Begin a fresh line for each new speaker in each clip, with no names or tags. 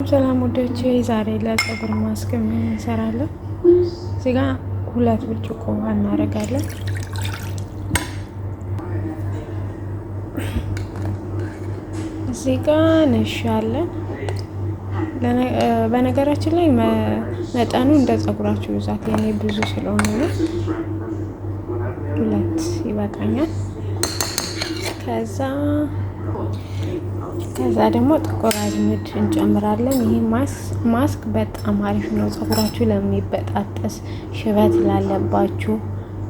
ሰላም ወዳጆቼ ዛሬ ለፀጉር ማስክ እንሰራለን። እዚህ ጋር 2 ብርጭቆ ውሃ እናደርጋለን። እዚህ ጋር ነሻለን። በነገራችን ላይ መጠኑ እንደ ፀጉራችሁ ብዛት የኔ ብዙ ስለሆነ ነው 2 ይበቃኛል። ከዛ ደግሞ ጥቁር አዝሙድ እንጨምራለን። ይሄ ማስክ በጣም አሪፍ ነው። ፀጉራችሁ ለሚበጣጠስ ሽበት ላለባችሁ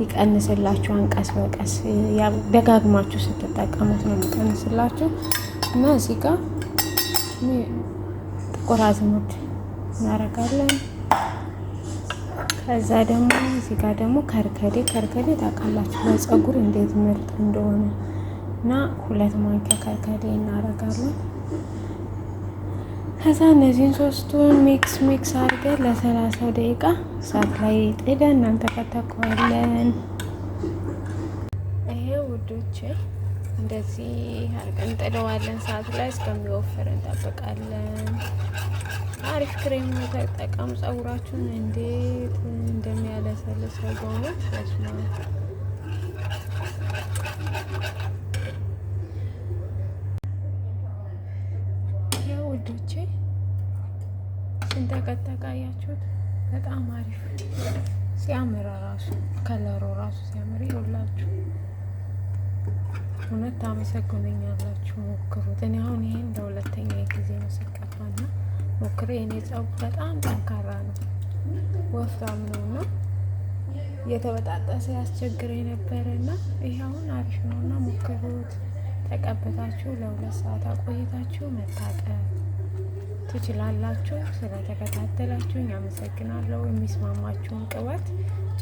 ይቀንስላችኋል። ቀስ በቀስ ደጋግማችሁ ስትጠቀሙት ነው የሚቀንስላችሁ። እና እዚህ ጋር ጥቁር አዝሙድ እናደርጋለን። ከዛ ደግሞ እዚህ ጋር ደግሞ ከርከዴ ታውቃላችሁ ለፀጉር እንዴት ምርጥ እንደሆነ እና 2 ማንኪያ ከርከዴ እናደርጋለን። ከዛ እነዚህን 3ቱን ሚክስ አድርገን ለ30 ደቂቃ እሳት ላይ ጥደን እናንተከተከዋለን። ይሄ ውዶቼ እንደዚህ አድርገን ጥደዋለን። እሳት ላይ እስከሚወፍር እንጠብቃለን። አሪፍ ክሬም ተጠቀሙ። ፀጉራችሁን እንዴት እንደሚያለሰልስ በእውነት ውዶቼ ስንተቀጠቀ አያችሁት? በጣም አሪፍ ሲያምር ራሱ ከለሩ ራሱ ሲያምር ይውላችሁ። እውነት ታመሰግኑኛላችሁ። ሞክሩት። እኔ አሁን ይሄን ለሁለተኛ ጊዜ ነው ስቀባና ሞክሬ የኔ ፀጉር በጣም ጠንካራ ነው፣ ወፍራም ነውና የተበጣጠሰ ያስቸግረኝ ነበርና ይሄ አሁን አሪፍ ነውና ሞክሩት። ተቀብታችሁ ለ2 ሰዓት አቆይታችሁ መታጠብ ትችላላችሁ። ስለተከታተላችሁኝ አመሰግናለሁ። የሚስማማችሁን ቅባት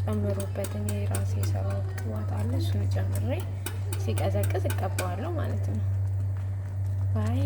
ጨምሩበት። እኔ ራሴ የሰራሁት ቅባት አለ፣ እሱን ጨምሬ ሲቀዘቅዝ እቀባዋለሁ ማለት ነው። ባይ